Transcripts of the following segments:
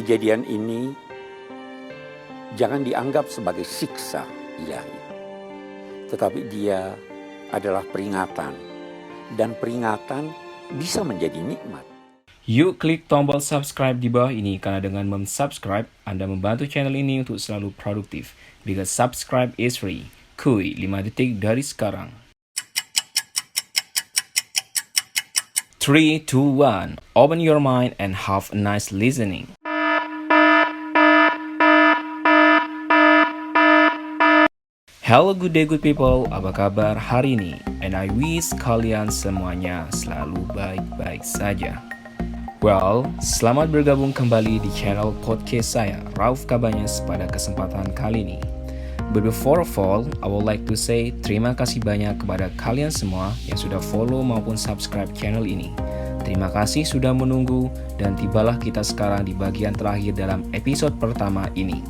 Kejadian ini jangan dianggap sebagai siksa ilahi, tetapi dia adalah peringatan, dan peringatan bisa menjadi nikmat. Yuk klik tombol subscribe di bawah ini karena dengan subscribe Anda membantu channel ini untuk selalu produktif. Because subscribe is free. Kuy 5 detik dari sekarang. 3, 2, 1. Open your mind and have a nice listening. Hello good day good people, apa kabar hari ini? And I wish kalian semuanya selalu baik-baik saja. Well, selamat bergabung kembali di channel podcast saya, Rauf Kabanyes, pada kesempatan kali ini. But before of all, I would like to say terima kasih banyak kepada kalian semua yang sudah follow maupun subscribe channel ini. Terima kasih sudah menunggu, dan tibalah kita sekarang di bagian terakhir dalam episode pertama ini.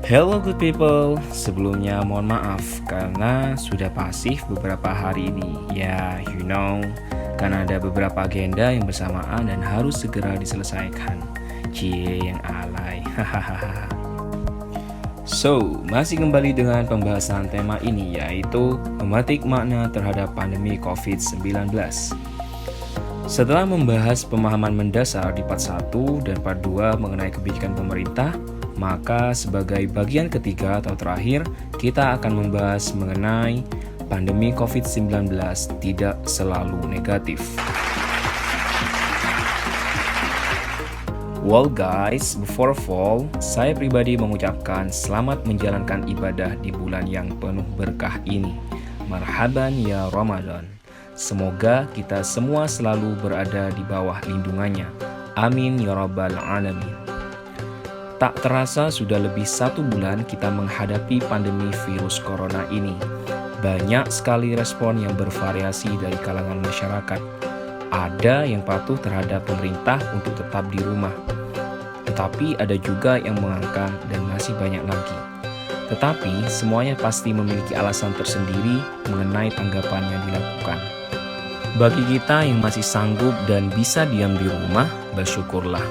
Hello good people, sebelumnya mohon maaf karena sudah pasif beberapa hari ini. Ya, you know, karena ada beberapa agenda yang bersamaan dan harus segera diselesaikan. Cie yang alay, hahaha. So, masih kembali dengan pembahasan tema ini, yaitu memetik makna terhadap pandemi COVID-19. Setelah membahas pemahaman mendasar di part 1 dan part 2 mengenai kebijakan pemerintah, maka sebagai bagian ketiga atau terakhir, kita akan membahas mengenai pandemi COVID-19 tidak selalu negatif. Well guys, before of all, saya pribadi mengucapkan selamat menjalankan ibadah di bulan yang penuh berkah ini. Marhaban ya Ramadan. Semoga kita semua selalu berada di bawah lindungannya. Amin ya rabbal alamin. Tak terasa sudah lebih 1 bulan kita menghadapi pandemi virus corona ini. Banyak sekali respon yang bervariasi dari kalangan masyarakat. Ada yang patuh terhadap pemerintah untuk tetap di rumah. Tetapi ada juga yang mengangkang dan masih banyak lagi. Tetapi semuanya pasti memiliki alasan tersendiri mengenai tanggapan yang dilakukan. Bagi kita yang masih sanggup dan bisa diam di rumah, bersyukurlah.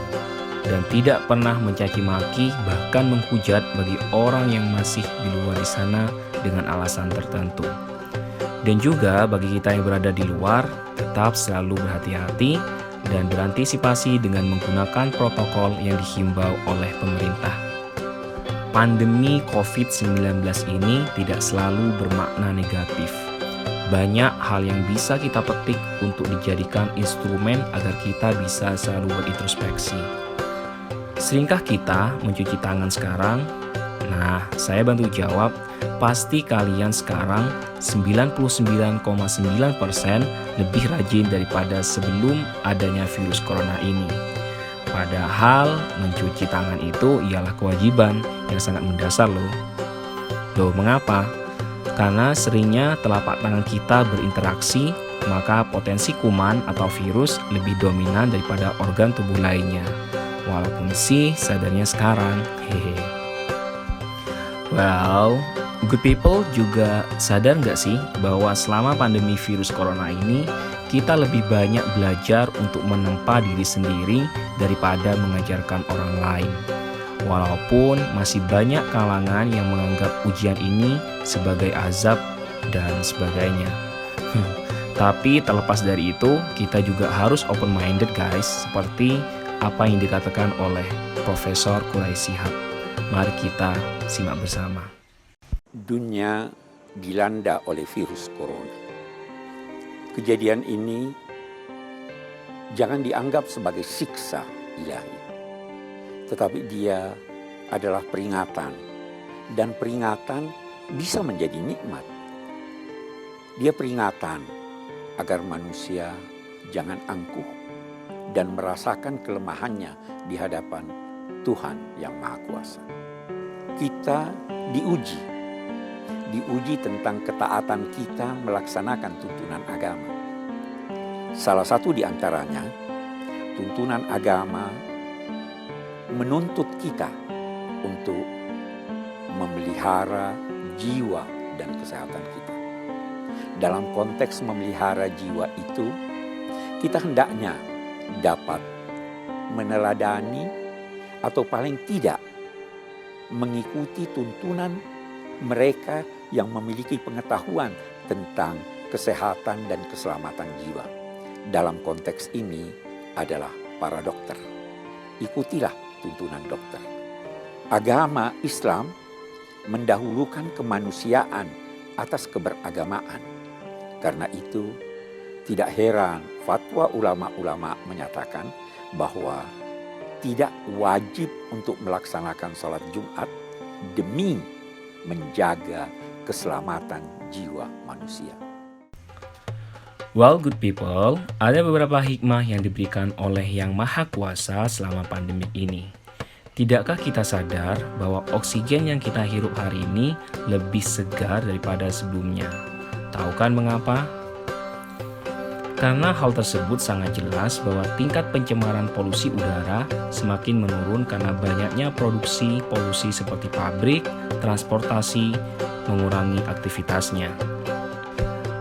Dan tidak pernah mencaci maki bahkan menghujat bagi orang yang masih di luar di sana dengan alasan tertentu. Dan juga bagi kita yang berada di luar, tetap selalu berhati-hati dan berantisipasi dengan menggunakan protokol yang dihimbau oleh pemerintah. Pandemi COVID-19 ini tidak selalu bermakna negatif. Banyak hal yang bisa kita petik untuk dijadikan instrumen agar kita bisa selalu berintrospeksi. Seringkah kita mencuci tangan sekarang? Nah, saya bantu jawab, pasti kalian sekarang 99,9% lebih rajin daripada sebelum adanya virus corona ini. Padahal mencuci tangan itu ialah kewajiban yang sangat mendasar loh. Loh, mengapa? Karena seringnya telapak tangan kita berinteraksi, maka potensi kuman atau virus lebih dominan daripada organ tubuh lainnya. Walaupun sih sadarnya sekarang, hehe. Well, good people juga sadar nggak sih bahwa selama pandemi virus corona ini, kita lebih banyak belajar untuk menempa diri sendiri daripada mengajarkan orang lain. Walaupun masih banyak kalangan yang menganggap ujian ini sebagai azab dan sebagainya. Tapi terlepas dari itu, kita juga harus open-minded guys, seperti apa yang dikatakan oleh Profesor Quraish Shihab. Mari kita simak bersama. Dunia dilanda oleh virus corona. Kejadian ini jangan dianggap sebagai siksa ilahi, tetapi dia adalah peringatan, dan peringatan bisa menjadi nikmat. Dia peringatan agar manusia jangan angkuh dan merasakan kelemahannya di hadapan Tuhan yang Maha Kuasa. Kita diuji tentang ketaatan kita melaksanakan tuntunan agama. Salah satu di antaranya, tuntunan agama menuntut kita untuk memelihara jiwa dan kesehatan kita. Dalam konteks memelihara jiwa itu, kita hendaknya dapat meneladani atau paling tidak mengikuti tuntunan mereka yang memiliki pengetahuan tentang kesehatan dan keselamatan jiwa. Dalam konteks ini adalah para dokter. Ikutilah tuntunan dokter. Agama Islam mendahulukan kemanusiaan atas keberagamaan. Karena itu, tidak heran fatwa ulama-ulama menyatakan bahwa tidak wajib untuk melaksanakan sholat Jumat demi menjaga keselamatan jiwa manusia. Well, good people, ada beberapa hikmah yang diberikan oleh Yang Maha Kuasa selama pandemik ini. Tidakkah kita sadar bahwa oksigen yang kita hirup hari ini lebih segar daripada sebelumnya? Tahu kan mengapa? Karena hal tersebut sangat jelas bahwa tingkat pencemaran polusi udara semakin menurun karena banyaknya produksi polusi seperti pabrik, transportasi, mengurangi aktivitasnya.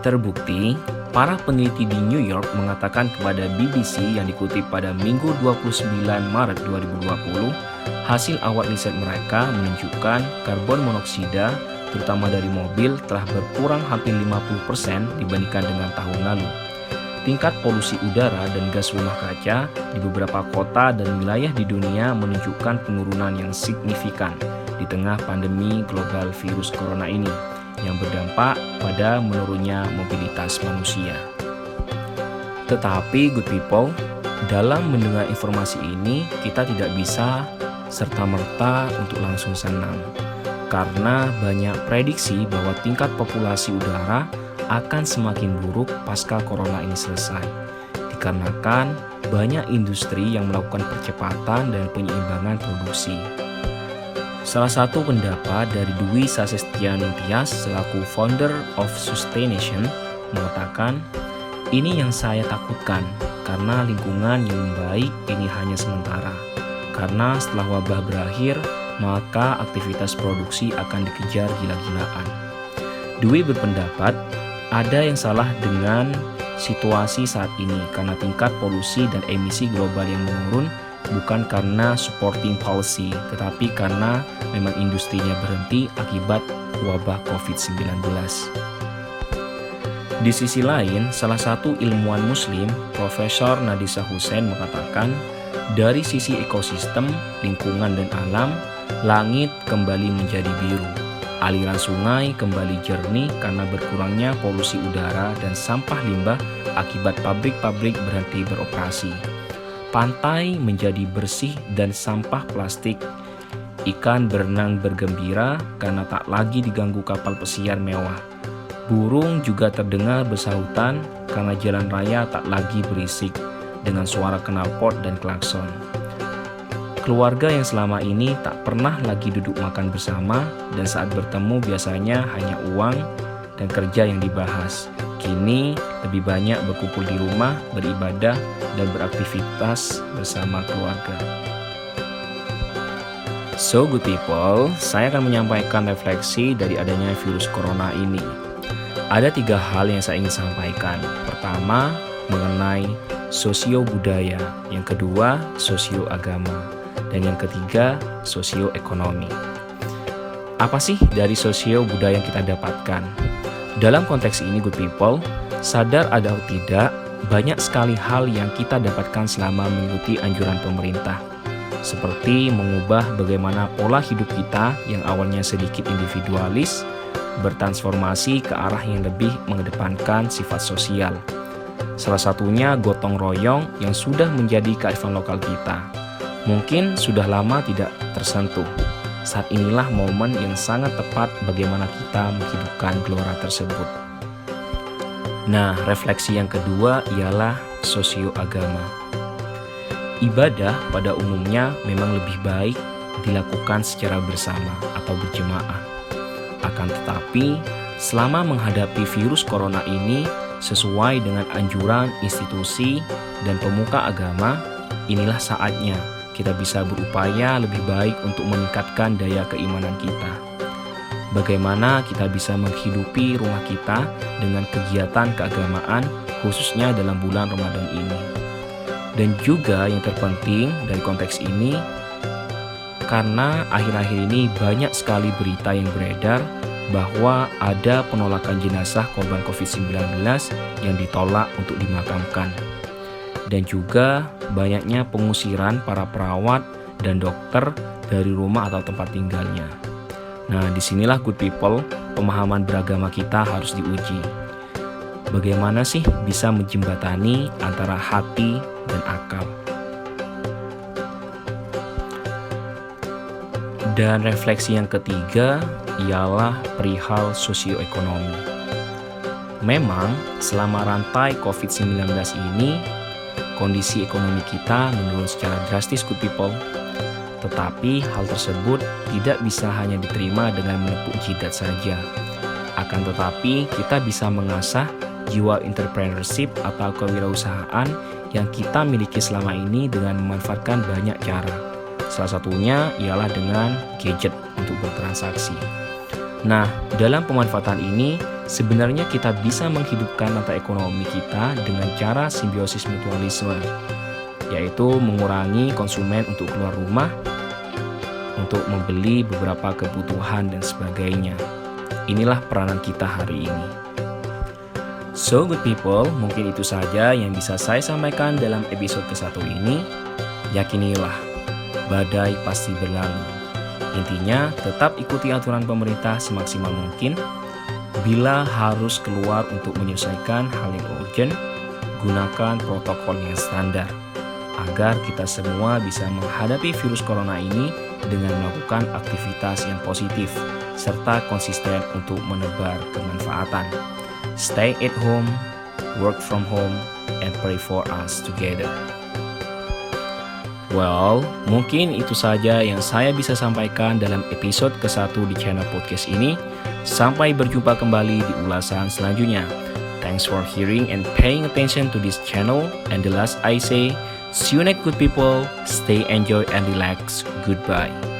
Terbukti, para peneliti di New York mengatakan kepada BBC yang dikutip pada Minggu 29 Maret 2020, hasil awal riset mereka menunjukkan karbon monoksida, terutama dari mobil, telah berkurang hampir 50% dibandingkan dengan tahun lalu. Tingkat polusi udara dan gas rumah kaca di beberapa kota dan wilayah di dunia menunjukkan penurunan yang signifikan di tengah pandemi global virus corona ini yang berdampak pada menurunnya mobilitas manusia. Tetapi good people, dalam mendengar informasi ini kita tidak bisa serta-merta untuk langsung senang karena banyak prediksi bahwa tingkat populasi udara akan semakin buruk pasca corona ini selesai, dikarenakan banyak industri yang melakukan percepatan dan penyeimbangan produksi. Salah satu pendapat dari Dwi Sasestiani Tias selaku founder of Sustaination mengatakan, ini yang saya takutkan karena lingkungan yang baik ini hanya sementara. Karena setelah wabah berakhir, maka aktivitas produksi akan dikejar gila-gilaan. Dwi berpendapat, ada yang salah dengan situasi saat ini karena tingkat polusi dan emisi global yang menurun bukan karena supporting policy, tetapi karena memang industrinya berhenti akibat wabah COVID-19. Di sisi lain, salah satu ilmuwan muslim, Profesor Nadisa Hussein mengatakan, dari sisi ekosistem, lingkungan dan alam, langit kembali menjadi biru. Aliran sungai kembali jernih karena berkurangnya polusi udara dan sampah limbah akibat pabrik-pabrik berhenti beroperasi. Pantai menjadi bersih dan sampah plastik. Ikan berenang bergembira karena tak lagi diganggu kapal pesiar mewah. Burung juga terdengar bersahutan karena jalan raya tak lagi berisik dengan suara knalpot dan klakson. Keluarga yang selama ini tak pernah lagi duduk makan bersama dan saat bertemu biasanya hanya uang dan kerja yang dibahas. Kini lebih banyak berkumpul di rumah, beribadah, dan beraktivitas bersama keluarga. So good people, saya akan menyampaikan refleksi dari adanya virus corona ini. Ada 3 hal yang saya ingin sampaikan. Pertama, mengenai sosio-budaya. Yang kedua, sosio-agama. Dan yang ketiga, sosioekonomi. Apa sih dari sosio-budaya yang kita dapatkan? Dalam konteks ini, good people, sadar atau tidak, banyak sekali hal yang kita dapatkan selama mengikuti anjuran pemerintah. Seperti mengubah bagaimana pola hidup kita yang awalnya sedikit individualis, bertransformasi ke arah yang lebih mengedepankan sifat sosial. Salah satunya gotong royong yang sudah menjadi kearifan lokal kita. Mungkin sudah lama tidak tersentuh. Saat inilah momen yang sangat tepat bagaimana kita menghidupkan gelora tersebut. Nah, refleksi yang kedua ialah sosioagama. Ibadah pada umumnya memang lebih baik dilakukan secara bersama atau berjemaah. Akan tetapi, selama menghadapi virus corona ini sesuai dengan anjuran institusi dan pemuka agama, inilah saatnya kita bisa berupaya lebih baik untuk meningkatkan daya keimanan kita. Bagaimana kita bisa menghidupi rumah kita dengan kegiatan keagamaan, khususnya dalam bulan Ramadan ini. Dan juga yang terpenting dari konteks ini, karena akhir-akhir ini banyak sekali berita yang beredar bahwa ada penolakan jenazah korban COVID-19 yang ditolak untuk dimakamkan. Dan juga banyaknya pengusiran para perawat dan dokter dari rumah atau tempat tinggalnya. Nah, disinilah good people, pemahaman beragama kita harus diuji. Bagaimana sih bisa menjembatani antara hati dan akal? Dan refleksi yang ketiga ialah perihal sosioekonomi. Memang selama rantai COVID-19 ini, kondisi ekonomi kita menurun secara drastis good people. Tetapi hal tersebut tidak bisa hanya diterima dengan menepuk jidat saja. Akan tetapi kita bisa mengasah jiwa entrepreneurship atau kewirausahaan yang kita miliki selama ini dengan memanfaatkan banyak cara. Salah satunya ialah dengan gadget untuk bertransaksi. Nah, dalam pemanfaatan ini sebenarnya kita bisa menghidupkan rantai ekonomi kita dengan cara simbiosis mutualisme, yaitu mengurangi konsumen untuk keluar rumah, untuk membeli beberapa kebutuhan dan sebagainya. Inilah peranan kita hari ini. So good people, mungkin itu saja yang bisa saya sampaikan dalam episode ke-1 ini. Yakinilah, badai pasti berlalu. Intinya, tetap ikuti aturan pemerintah semaksimal mungkin. Bila harus keluar untuk menyelesaikan hal yang urgent, gunakan protokol yang standar, agar kita semua bisa menghadapi virus corona ini dengan melakukan aktivitas yang positif, serta konsisten untuk menebar kemanfaatan. Stay at home, work from home, and pray for us together. Well, mungkin itu saja yang saya bisa sampaikan dalam episode ke-1 di channel podcast ini. Sampai berjumpa kembali di ulasan selanjutnya. Thanks for hearing and paying attention to this channel. And the last I say, see you next good people. Stay enjoy and relax. Goodbye.